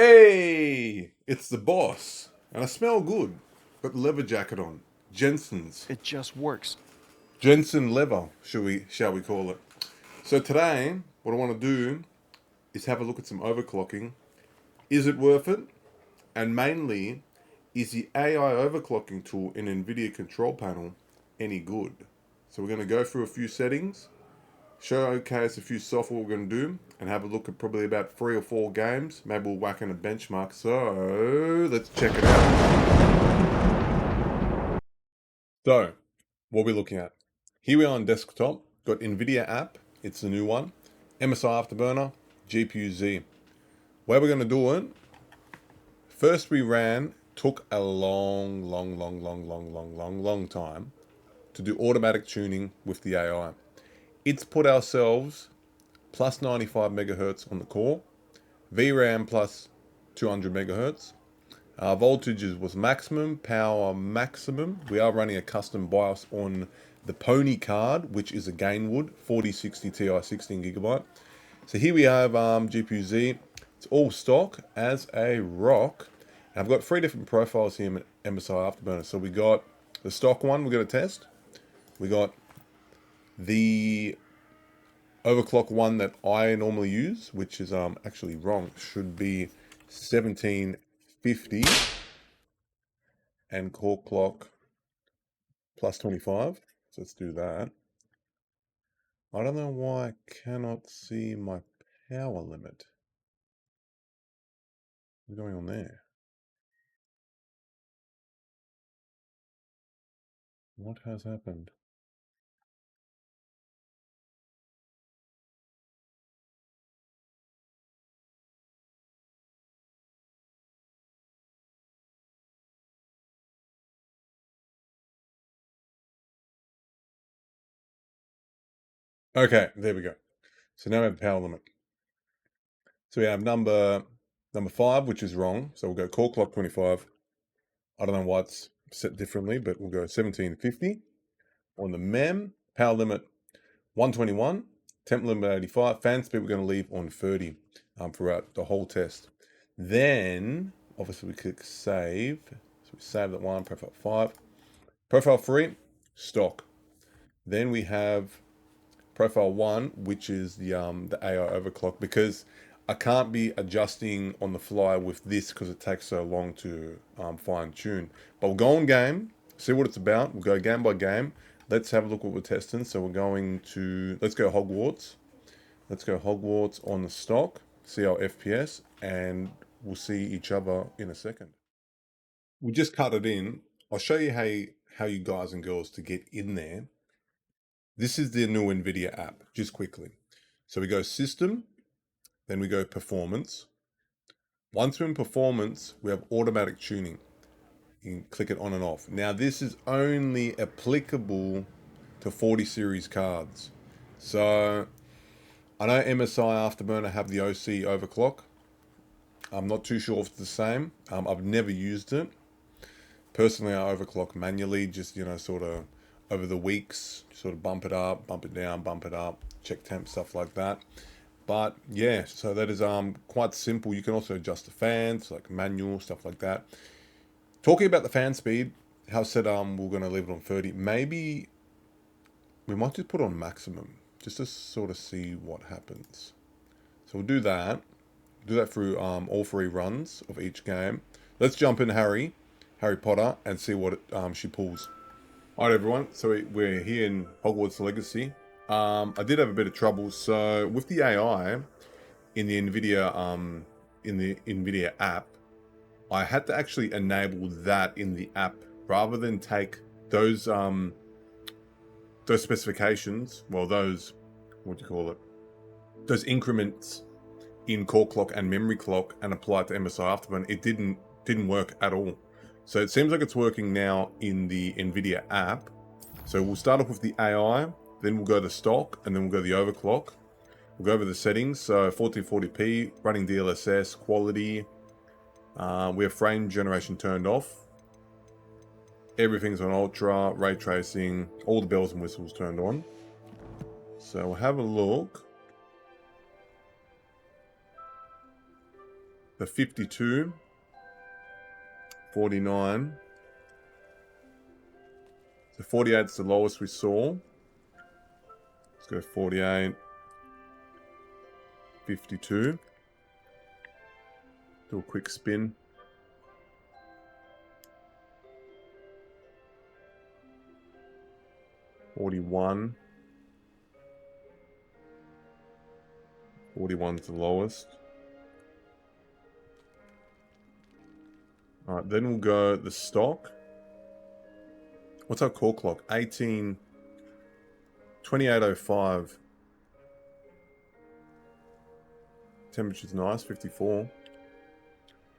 Hey, it's the boss, and I smell good. Got the leather jacket on. Jensen's. It just works. Jensen leather, shall we call it. So today, what I want to do is have a look at some overclocking. Is it worth it? And mainly, is the AI overclocking tool in NVIDIA control panel any good? So we're going to go through a few settings, showcase a few software we're going to do, and have a look at probably about 3 or 4 games. Maybe we'll whack in a benchmark. So let's check it out. So, what are we looking at? Here we are on desktop. Got NVIDIA app. It's the new one. MSI Afterburner. GPU Z. Where we're going to do it. First we ran. Took a long time to do automatic tuning with the AI. It's put ourselves plus 95 megahertz on the core, VRAM plus 200 megahertz. Our voltages was maximum, power maximum. We are running a custom BIOS on the Pny card, which is a Gainwood 4060 Ti 16 gigabyte. So here we have GPU Z. It's all stock as a rock. And I've got 3 different profiles here in MSI Afterburner. So we got the stock one we're going to test. We got the overclock one that I normally use, which is actually wrong. It should be 1750 and core clock plus 25. So let's do that. I don't know why I cannot see my power limit. What's going on there? What has happened? Okay, there we go. So now we have power limit. So we have number 5, which is wrong. So we'll go core clock 25. I don't know why it's set differently, but we'll go 1750. On the MEM, power limit 121, temp limit 85, fan speed we're going to leave on 30 throughout the whole test. Then, obviously we click save. So we save that one, profile 5. Profile 3, stock. Then we have profile 1, which is the AI overclock, because I can't be adjusting on the fly with this because it takes so long to fine tune. But we'll go on game, see what it's about. We'll go game by game. Let's have a look what we're testing. So we're going to, let's go Hogwarts. Let's go Hogwarts on the stock, see our FPS, and we'll see each other in a second. We'll just cut it in. I'll show you how you guys and girls to get in there. This is the new NVIDIA app, just quickly. So we go System, then we go Performance. Once we're in Performance, we have Automatic Tuning. You can click it on and off. Now this is only applicable to 40 series cards. So I know MSI Afterburner have the OC overclock. I'm not too sure if it's the same. I've never used it. Personally, I overclock manually, just, sort of over the weeks, sort of bump it up, bump it down, bump it up, check temp, stuff like that. But yeah, so that is quite simple. You can also adjust the fans, like manual, stuff like that. Talking about the fan speed, how I said we're going to leave it on 30. Maybe we might just put on maximum, just to sort of see what happens. So we'll do that. Do that through all 3 runs of each game. Let's jump in Harry Potter, and see what she pulls. Alright everyone, so we're here in Hogwarts Legacy. I did have a bit of trouble. So with the AI in the NVIDIA app, I had to actually enable that in the app rather than take those specifications, well, those, what do you call it, those increments in core clock and memory clock and apply it to MSI Afterburner. It didn't work at all. So it seems like it's working now in the NVIDIA app. So we'll start off with the AI, then we'll go to stock, and then we'll go to the overclock. We'll go over the settings. So 1440p, running DLSS, quality. We have frame generation turned off. Everything's on ultra, ray tracing, all the bells and whistles turned on. So we'll have a look. the 52, 49. So 48 is the lowest we saw. Let's go 48, 52. Do a quick spin. $41. 41's the lowest. Alright, then we'll go the stock. What's our core clock? 2805. Temperature's nice, 54.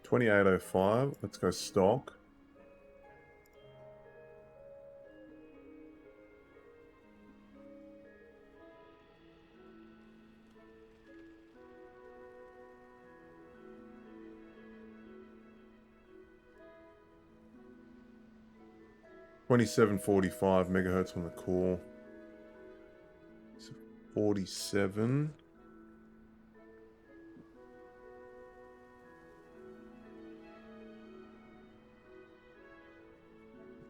2805. Let's go stock. $27.45 megahertz on the core. So 47.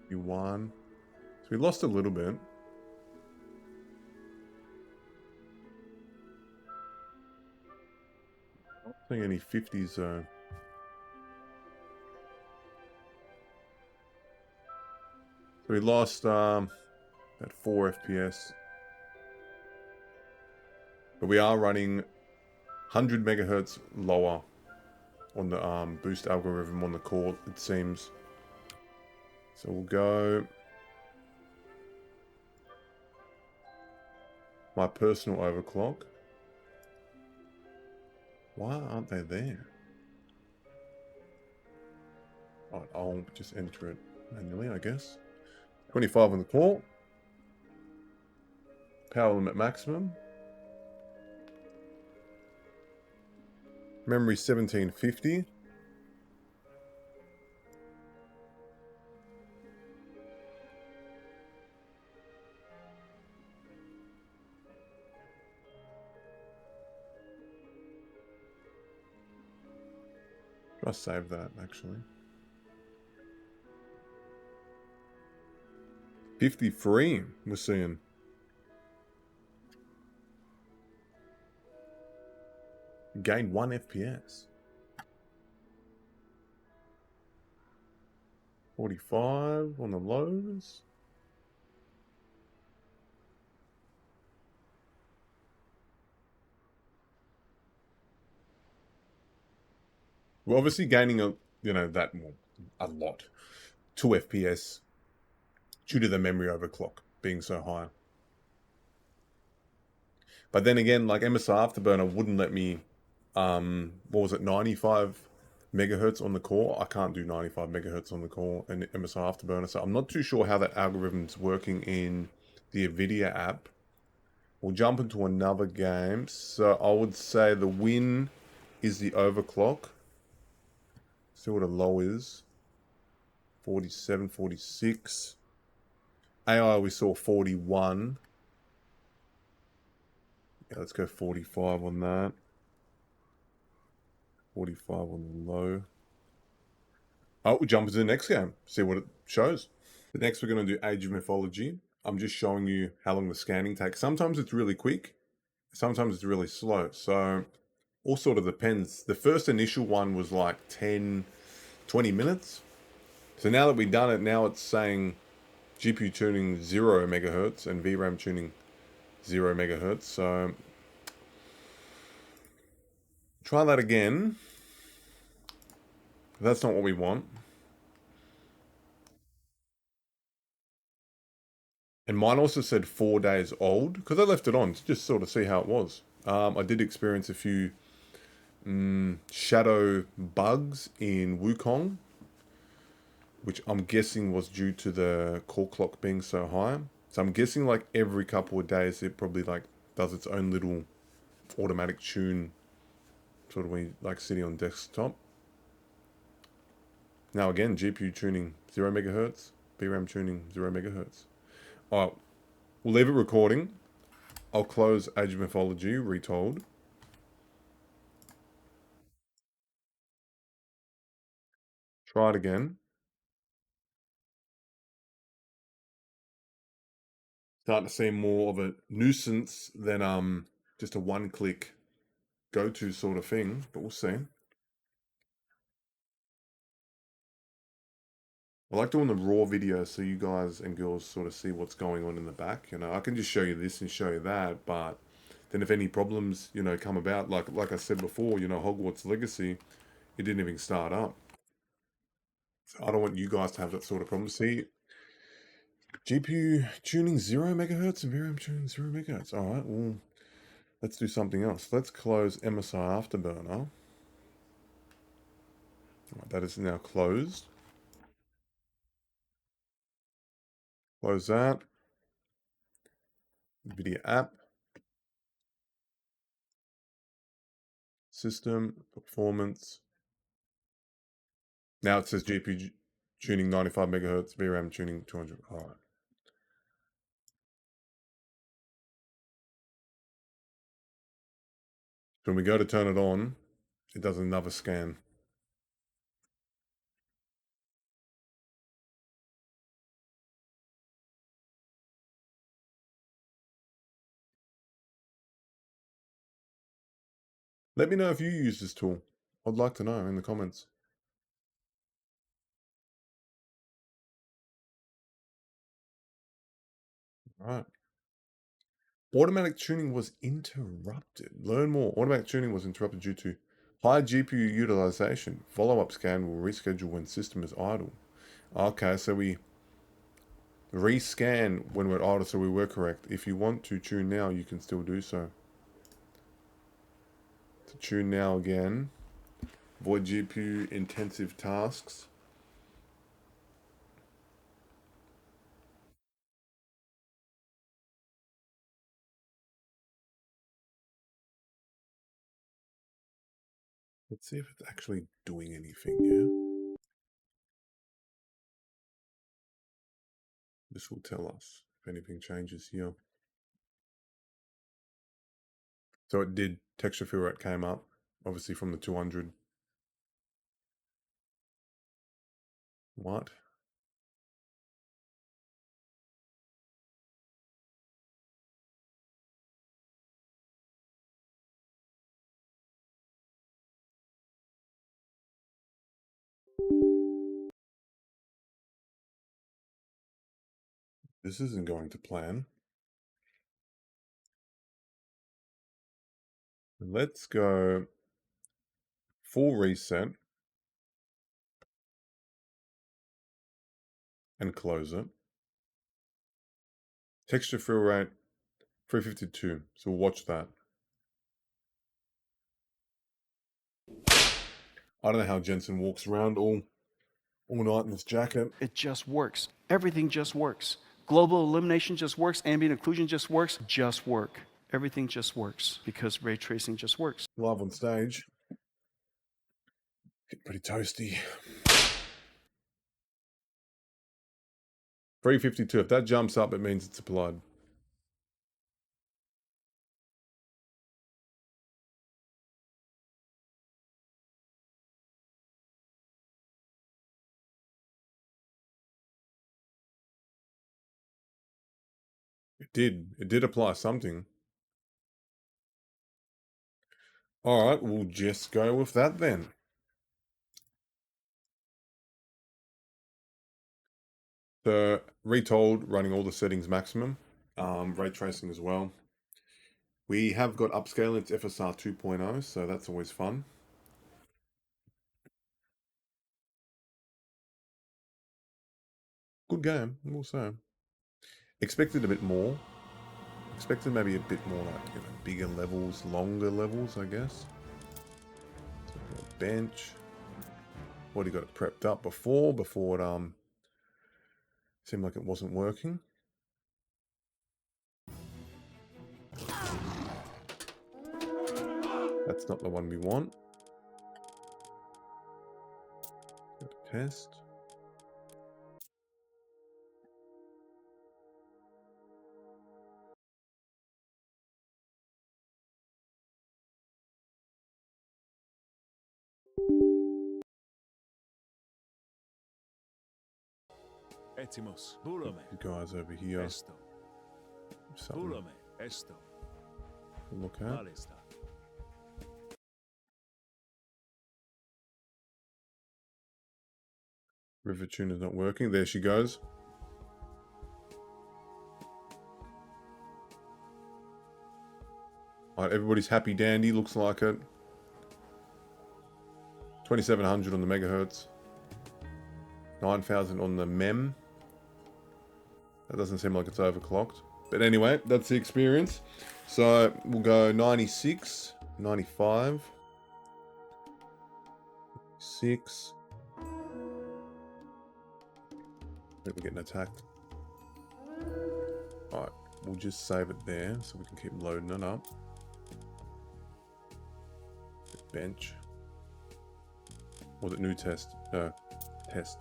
You won. So we lost a little bit. Not seeing any 50s though. So we lost at 4 FPS. But we are running 100 megahertz lower on the boost algorithm on the core, it seems. So we'll go my personal overclock. Why aren't they there? Alright, I'll just enter it manually, I guess. 25 on the core. Power limit maximum. Memory 1750. I'll save that actually. 53 we're seeing. Gained 1 FPS. 45 on the lows. We're obviously gaining a lot. 2 FPS due to the memory overclock being so high. But then again, like MSI Afterburner wouldn't let me, what was it, 95 megahertz on the core? I can't do 95 megahertz on the core in MSI Afterburner, so I'm not too sure how that algorithm's working in the NVIDIA app. We'll jump into another game. So I would say the win is the overclock. See what a low is. 47, 46. AI we saw 41. Yeah, let's go 45 on that. 45 on the low. Oh, we'll jump into the next game. See what it shows. The next we're going to do Age of Mythology. I'm just showing you how long the scanning takes. Sometimes it's really quick. Sometimes it's really slow. So all sort of depends. The first initial one was like 10, 20 minutes. So now that we've done it, now it's saying GPU tuning 0 megahertz and VRAM tuning 0 megahertz. So try that again. That's not what we want. And mine also said 4 days old because I left it on to just sort of see how it was. I did experience a few shadow bugs in Wukong, which I'm guessing was due to the core clock being so high. So I'm guessing like every couple of days it probably like does its own little automatic tune, sort of when you like sitting on desktop. Now again, GPU tuning 0 megahertz, VRAM tuning 0 megahertz. Alright, we'll leave it recording. I'll close Age of Mythology Retold. Try it again. Starting to seem more of a nuisance than just a one-click go-to sort of thing, but we'll see. I like doing the raw video so you guys and girls sort of see what's going on in the back. You know, I can just show you this and show you that, but then if any problems, you know, come about, like I said before, you know, Hogwarts Legacy, it didn't even start up. So I don't want you guys to have that sort of problem. See, GPU tuning 0 megahertz and VRAM tuning 0 megahertz. All right, well, let's do something else. Let's close MSI Afterburner. Right, that is now closed. Close that. Video app. System. Performance. Now it says GPU tuning 95 megahertz, VRAM tuning 200. All right. So when we go to turn it on, it does another scan. Let me know if you use this tool. I'd like to know in the comments. All right. Automatic tuning was interrupted. Learn more. Automatic tuning was interrupted due to high GPU utilization. Follow-up scan will reschedule when system is idle. Okay, so we rescan when we're idle, so we were correct. If you want to tune now, you can still do so. To tune now again. Avoid GPU intensive tasks. Let's see if it's actually doing anything here. This will tell us if anything changes here. So it did. Texture fill rate came up, obviously from the 200. What? This isn't going to plan. Let's go full reset and close it. Texture fill rate 352. So we'll watch that. I don't know how Jensen walks around all night in this jacket. It just works. Everything just works. Global elimination just works. Ambient occlusion just works. Just work. Everything just works because ray tracing just works. Live on stage. Get pretty toasty. 352. If that jumps up, it means it's applied. It did. It did apply something. All right, we'll just go with that then. So retold running all the settings maximum, ray tracing as well. We have got upscaling to FSR 2.0, so that's always fun. Good game, we'll say. Expected a bit more. Expected maybe a bit more like, you know, bigger levels, longer levels, I guess. So bench. Already got it prepped up before it seemed like it wasn't working. That's not the one we want. Test. Etimus. You Bulome. guys over here. Esto. Something Bulome. Esto. to look at. Malista. River tuner's not working. There she goes. Alright, everybody's happy dandy, looks like it. 2700 on the megahertz. 9000 on the mem. That doesn't seem like it's overclocked. But anyway, that's the experience. So we'll go 96, 95, 6. We're getting attacked. Alright, we'll just save it there so we can keep loading it up. Bench. Was it new test? No, test.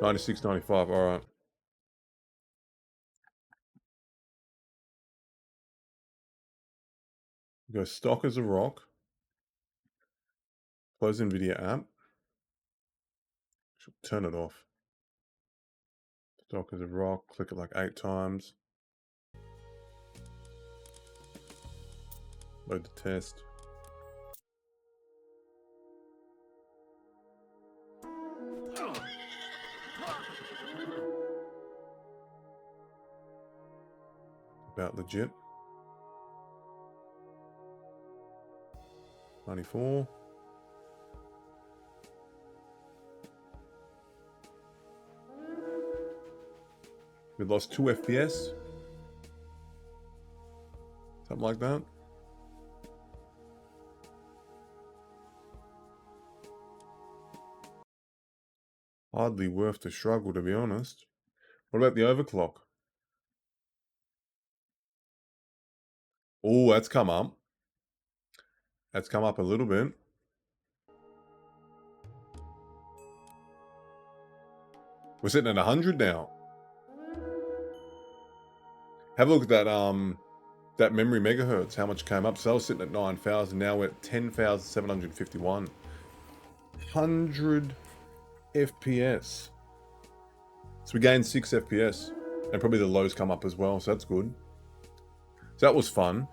$96, $95, alright. Go stock as a rock. Close NVIDIA app. Should turn it off. Stock as a rock. Click it like 8 times. Load the test. About legit. 94. We lost 2 FPS. Something like that. Hardly worth the struggle, to be honest. What about the overclock? Oh, that's come up. That's come up a little bit. We're sitting at 100 now. Have a look at that memory megahertz. How much came up? So I was sitting at 9,000. Now we're at 10,751. 100 FPS. So we gained 6 FPS. And probably the lows come up as well, so that's good. So that was fun.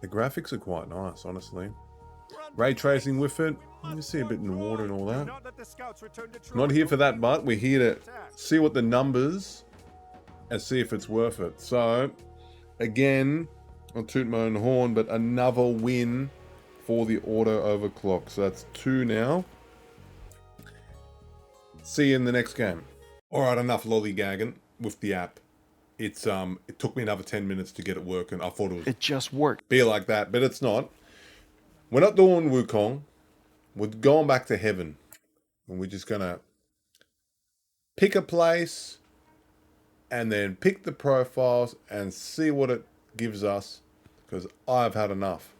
The graphics are quite nice, honestly. Ray tracing with it. You see a bit in the water and all that. Not here for that, but we're here to see what the numbers and see if it's worth it. So, again, I'll toot my own horn, but another win for the auto overclock. So that's 2 now. See you in the next game. Alright, enough lollygagging with the app. It took me another 10 minutes to get it working. I thought It just worked. be like that, but it's not. We're not doing Wukong. We're going back to heaven. And we're just going to pick a place and then pick the profiles and see what it gives us, because I've had enough.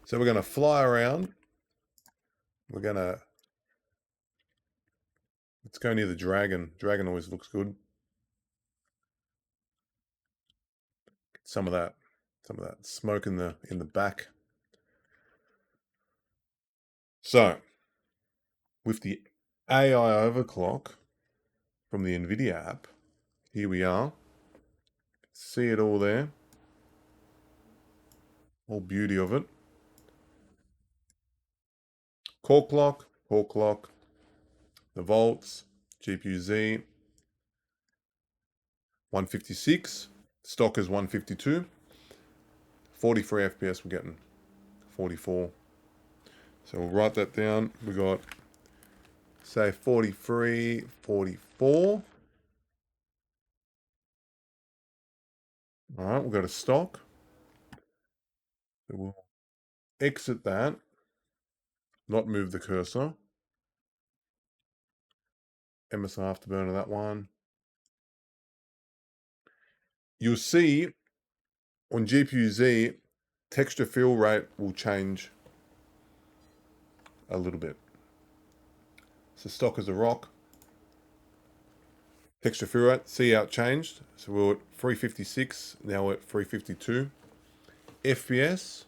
So we're going to fly around. We're going to... Let's go near the dragon. Dragon always looks good. Get some of that smoke in the back. So, with the AI overclock from the NVIDIA app, here we are. See it all there. All beauty of it. Core clock, the volts, GPU Z, 156, stock is 152, 43 FPS we're getting, 44. So we'll write that down. We got, say, 43, 44. All right, we'll go to stock. So we'll exit that, not move the cursor. MSI afterburner, that one. You'll see on GPU Z, texture fill rate will change a little bit. So stock is a rock. Texture fill rate, see how it changed. So we're at 356, now we're at 352. FPS,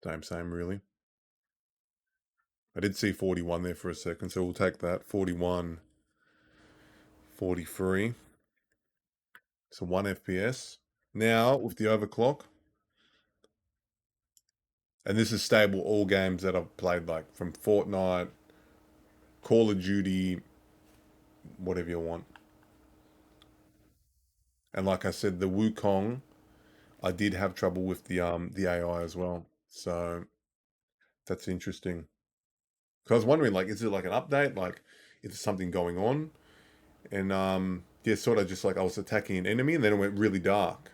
Same, really. I did see 41 there for a second, so we'll take that. 41, 43. So 1 FPS. Now, with the overclock, and this is stable all games that I've played, like from Fortnite, Call of Duty, whatever you want. And like I said, the Wukong, I did have trouble with the AI as well. So that's interesting. Because I was wondering, like, is it like an update? Like, is there something going on? And yeah, sort of just like I was attacking an enemy, and then it went really dark.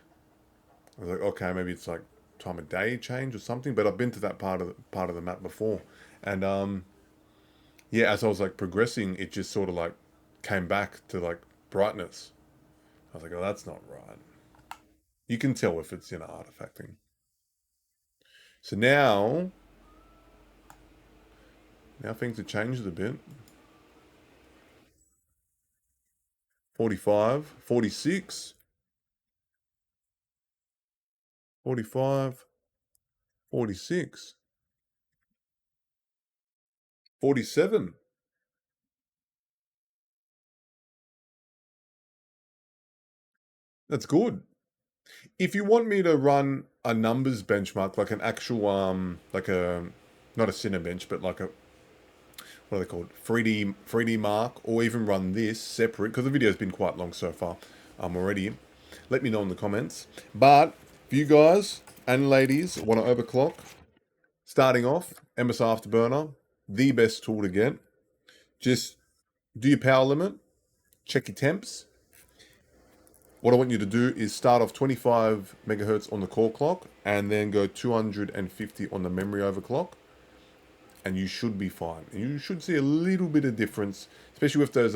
I was like, okay, maybe it's like time of day change or something. But I've been to that part of the map before, and yeah, as I was like progressing, it just sort of like came back to like brightness. I was like, oh, that's not right. You can tell if it's artifacting. So now things have changed a bit. 45, 46, 45, 46, 47. That's good. If you want me to run a numbers benchmark, like an actual like a not a Cinebench, but like a what are they called? 3D mark, or even run this separate, because the video's been quite long so far already. Let me know in the comments. But if you guys and ladies want to overclock, starting off, MS Afterburner, the best tool to get. Just do your power limit, check your temps. What I want you to do is start off 25 megahertz on the core clock and then go 250 on the memory overclock, and you should be fine. You should see a little bit of difference, especially with those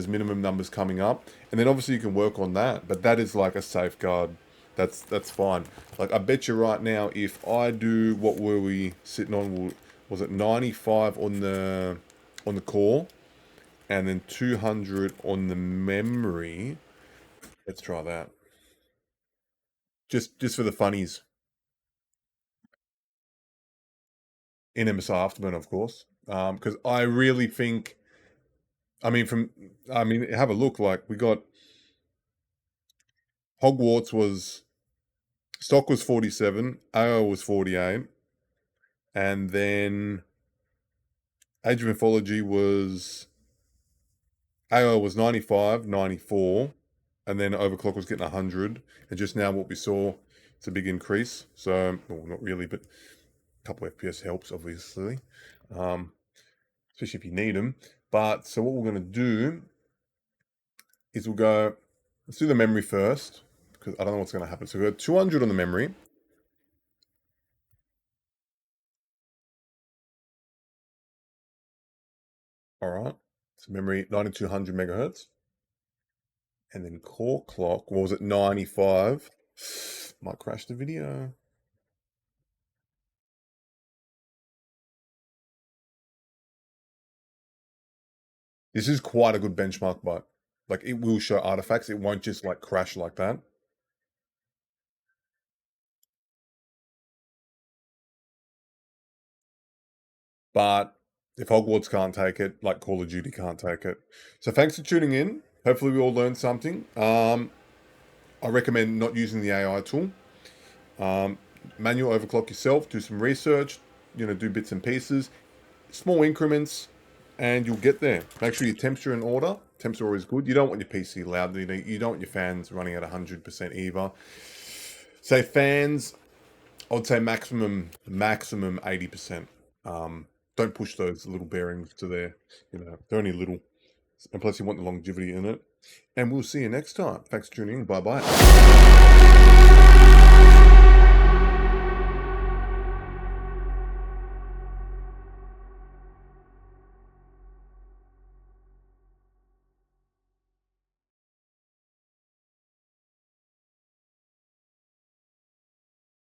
minimum numbers coming up. And then obviously you can work on that, but that is like a safeguard. That's fine. Like I bet you right now, if I do, what were we sitting on? Was it 95 on the core, and then 200 on the memory? Let's try that. Just for the funnies. In MSI Afterburn, of course. Because I really think, have a look. Like we got Hogwarts stock was 47, AO was 48, and then Age of Mythology AO was 95, 94, and then Overclock was getting 100. And just now what we saw, it's a big increase. So, well, not really, but a couple of FPS helps, obviously, especially if you need them. But so what we're going to do is let's do the memory first, because I don't know what's going to happen. So we got 200 on the memory. All right. So memory, 9200 megahertz. And then core clock, what was it, 95? Might crash the video. This is quite a good benchmark, but like it will show artifacts. It won't just like crash like that. But if Hogwarts can't take it, like Call of Duty can't take it. So thanks for tuning in. Hopefully we all learned something. I recommend not using the AI tool. Manual overclock yourself, do some research, do bits and pieces, small increments, and you'll get there. Make sure your temps are in order. Temps are always good. You don't want your PC loud. You don't want your fans running at 100% either. Say fans, I would say maximum 80%. Don't push those little bearings to there. They're only little. And plus you want the longevity in it. And we'll see you next time. Thanks for tuning in. Bye-bye.